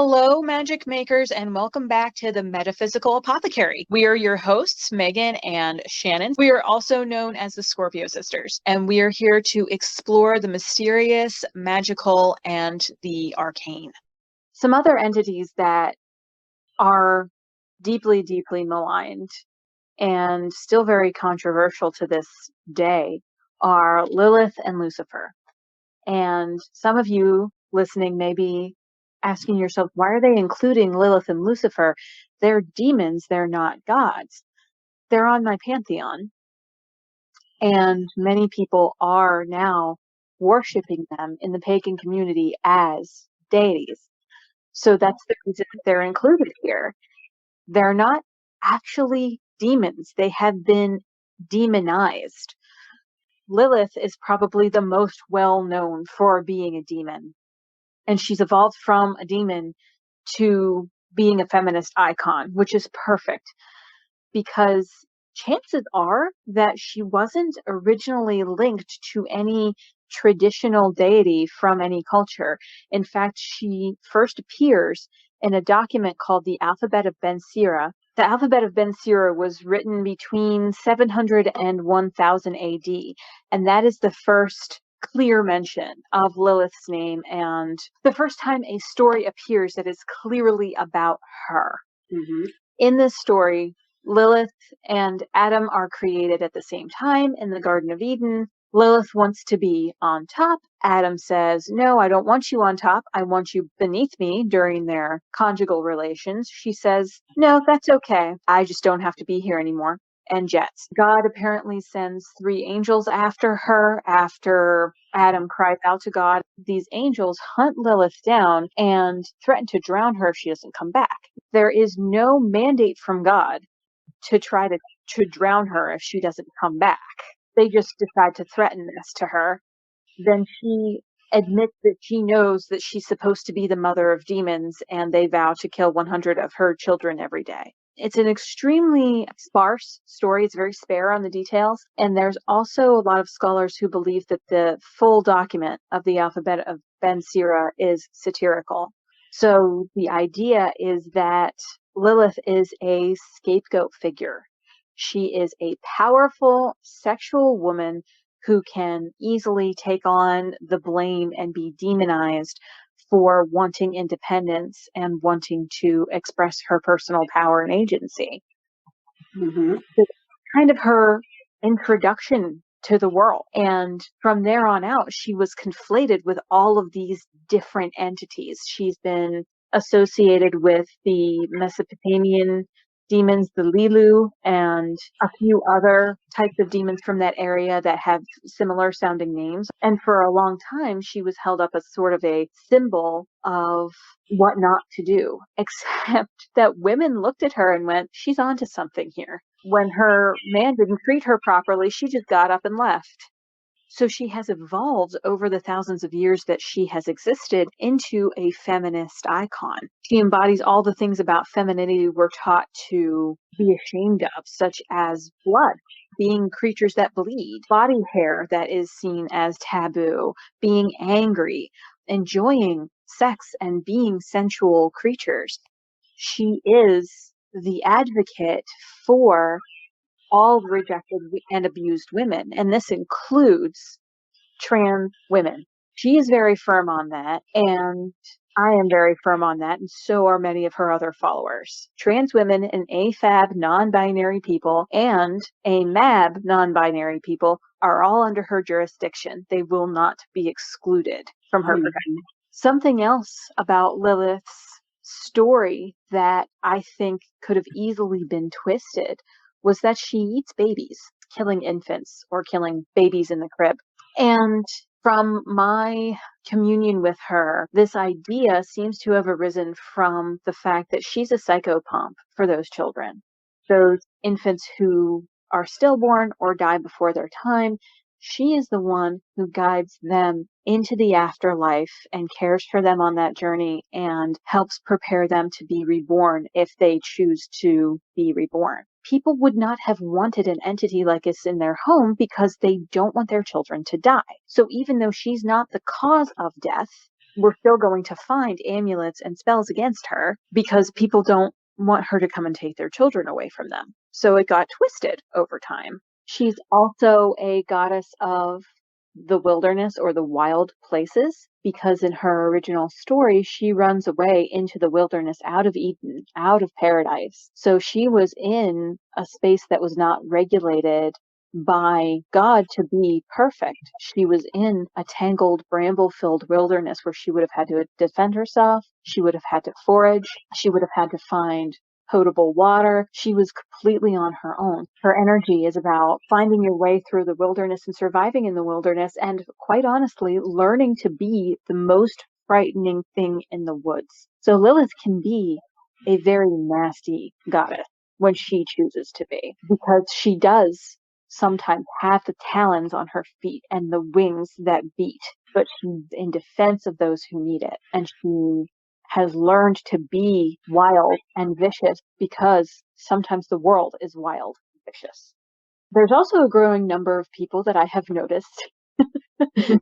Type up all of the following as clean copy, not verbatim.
Hello, magic makers, and welcome back to the Metaphysical Apothecary. We are your hosts, Megan and Shannon. We are also known as the Scorpio Sisters, and we are here to explore the mysterious, magical, and the arcane. Some other entities that are deeply, deeply maligned and still very controversial to this day are Lilith and Lucifer. And some of you listening may be asking yourself, why are they including Lilith and Lucifer? They're demons, they're not gods. They're on my pantheon. And many people are now worshiping them in the pagan community as deities. So that's the reason they're included here. They're not actually demons. They have been demonized. Lilith is probably the most well known for being a demon. And she's evolved from a demon to being a feminist icon, which is perfect because chances are that she wasn't originally linked to any traditional deity from any culture. In fact, she first appears in a document called the Alphabet of Ben Sira. The Alphabet of Ben Sira was written between 700 and 1000 AD, and that is the first clear mention of Lilith's name and the first time a story appears that is clearly about her. Mm-hmm. In this story, Lilith and Adam are created at the same time in the Garden of Eden. Lilith wants to be on top. Adam says, no, I don't want you on top. I want you beneath me during their conjugal relations. She says, no, that's okay. I just don't have to be here anymore. And jets. God apparently sends 3 angels after her after Adam cries out to God. These angels hunt Lilith down and threaten to drown her if she doesn't come back. There is no mandate from God to try to drown her if she doesn't come back. They just decide to threaten this to her. Then she admits that she knows that she's supposed to be the mother of demons, and they vow to kill 100 of her children every day. It's an extremely sparse story. It's very spare on the details. And there's also a lot of scholars who believe that the full document of the Alphabet of Ben Sira is satirical. So the idea is that Lilith is a scapegoat figure. She is a powerful sexual woman who can easily take on the blame and be demonized for wanting independence and wanting to express her personal power and agency. Mm-hmm. So kind of her introduction to the world. And from there on out, she was conflated with all of these different entities. She's been associated with the Mesopotamian demons, the Lilu, and a few other types of demons from that area that have similar sounding names. And for a long time, she was held up as sort of a symbol of what not to do, except that women looked at her and went, she's onto something here. When her man didn't treat her properly, she just got up and left. So she has evolved over the thousands of years that she has existed into a feminist icon. She embodies all the things about femininity we're taught to be ashamed of, such as blood, being creatures that bleed, body hair that is seen as taboo, being angry, enjoying sex and being sensual creatures. She is the advocate for all rejected and abused women, and this includes trans women. She is very firm on that, and I am very firm on that, and so are many of her other followers. Trans women and AFAB non-binary people and AMAB non-binary people are all under her jurisdiction. They will not be excluded from her protection. Something else about Lilith's story that I think could have easily been twisted was that she eats babies, killing infants or killing babies in the crib. And from my communion with her, this idea seems to have arisen from the fact that she's a psychopomp for those children, those infants who are stillborn or die before their time. She is the one who guides them into the afterlife and cares for them on that journey and helps prepare them to be reborn if they choose to be reborn. People would not have wanted an entity like this in their home because they don't want their children to die. So even though she's not the cause of death, we're still going to find amulets and spells against her because people don't want her to come and take their children away from them. So it got twisted over time. She's also a goddess of the wilderness or the wild places because in her original story, she runs away into the wilderness out of Eden, out of paradise. So she was in a space that was not regulated by God to be perfect. She was in a tangled, bramble-filled wilderness where she would have had to defend herself. She would have had to forage. She would have had to find potable water. She was completely on her own. Her energy is about finding your way through the wilderness and surviving in the wilderness and, quite honestly, learning to be the most frightening thing in the woods. So Lilith can be a very nasty goddess when she chooses to be, because she does sometimes have the talons on her feet and the wings that beat, but she's in defense of those who need it. And she has learned to be wild and vicious because sometimes the world is wild and vicious. There's also a growing number of people that I have noticed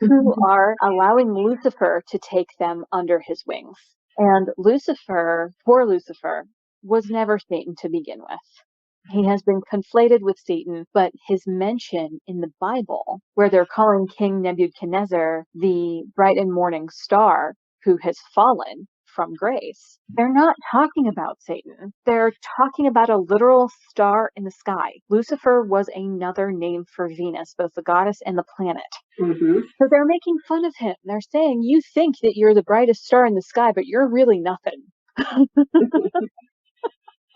who are allowing Lucifer to take them under his wings. And Lucifer, poor Lucifer, was never Satan to begin with. He has been conflated with Satan, but his mention in the Bible, where they're calling King Nebuchadnezzar the bright and morning star who has fallen from grace, they're not talking about Satan. They're talking about a literal star in the sky. Lucifer was another name for Venus, both the goddess and the planet. Mm-hmm. So they're making fun of him. They're saying, you think that you're the brightest star in the sky, but you're really nothing.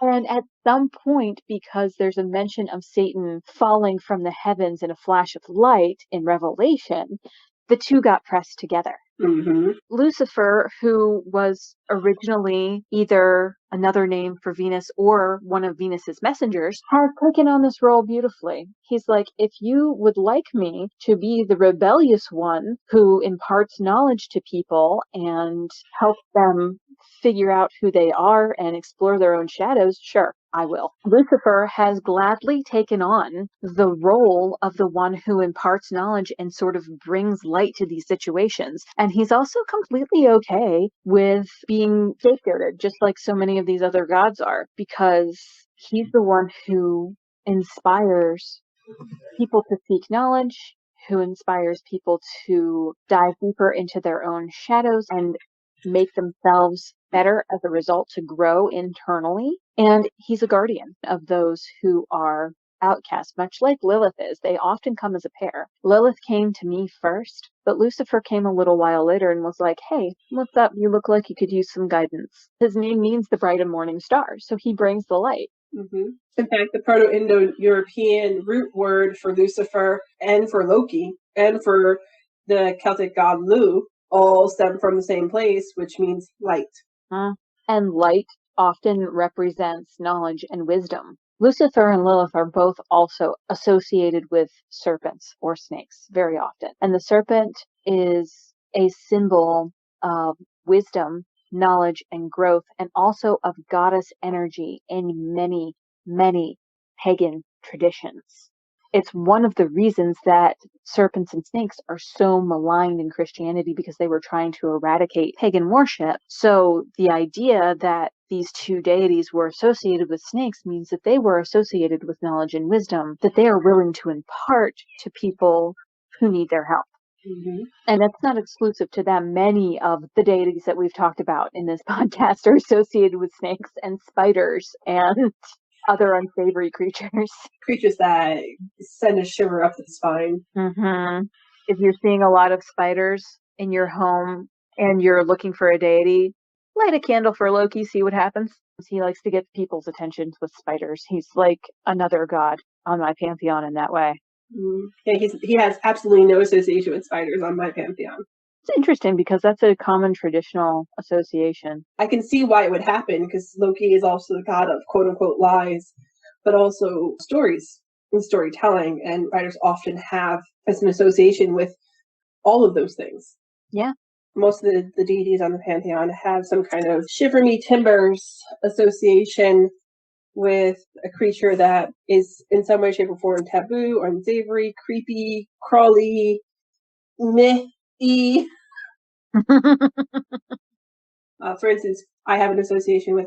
And at some point, because there's a mention of Satan falling from the heavens in a flash of light in Revelation, the two got pressed together. Mm-hmm. Lucifer, who was originally either another name for Venus or one of Venus's messengers, has taken on this role beautifully. He's like, if you would like me to be the rebellious one who imparts knowledge to people and helps them figure out who they are and explore their own shadows, sure, I will. Lucifer has gladly taken on the role of the one who imparts knowledge and sort of brings light to these situations. And he's also completely okay with being scapegoated, just like so many of these other gods are, because he's the one who inspires people to seek knowledge, who inspires people to dive deeper into their own shadows and make themselves better as a result, to grow internally. And he's a guardian of those who are outcast, much like Lilith is. They often come as a pair. Lilith came to me first, but Lucifer came a little while later and was like, hey, what's up? You look like you could use some guidance. His name means the bright and morning star, so he brings the light. Mm-hmm. In fact, the Proto-Indo-European root word for Lucifer and for Loki and for the Celtic god Lu all stem from the same place, which means light. And light often represents knowledge and wisdom. Lucifer and Lilith are both also associated with serpents or snakes very often. And the serpent is a symbol of wisdom, knowledge, and growth, and also of goddess energy in many, many pagan traditions. It's one of the reasons that serpents and snakes are so maligned in Christianity, because they were trying to eradicate pagan worship. So the idea that these two deities were associated with snakes means that they were associated with knowledge and wisdom that they are willing to impart to people who need their help. Mm-hmm. And that's not exclusive to them. Many of the deities that we've talked about in this podcast are associated with snakes and spiders and other unsavory creatures. Creatures that send a shiver up the spine. Mm-hmm. If you're seeing a lot of spiders in your home and you're looking for a deity, light a candle for Loki, see what happens. He likes to get people's attention with spiders. He's like another god on my pantheon in that way. Yeah, he has absolutely no association with spiders on my pantheon. It's interesting because that's a common traditional association. I can see why it would happen, because Loki is also the god of quote-unquote lies, but also stories and storytelling, and writers often have as an association with all of those things. Yeah. Most of the deities on the pantheon have some kind of shiver me timbers association with a creature that is in some way, shape, or form taboo, unsavory, creepy, crawly, mythy. For instance, I have an association with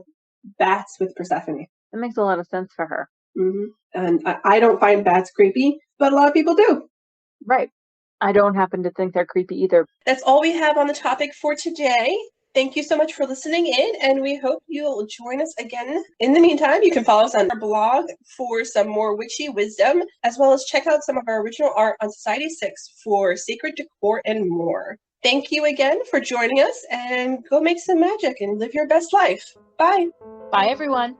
bats with Persephone. That makes a lot of sense for her. Mm-hmm. And I don't find bats creepy, but a lot of people do. Right. I don't happen to think they're creepy either. That's all we have on the topic for today. Thank you so much for listening in, and we hope you'll join us again. In the meantime, you can follow us on our blog for some more witchy wisdom, as well as check out some of our original art on Society 6 for sacred decor and more. Thank you again for joining us, and go make some magic and live your best life. Bye. Bye, everyone.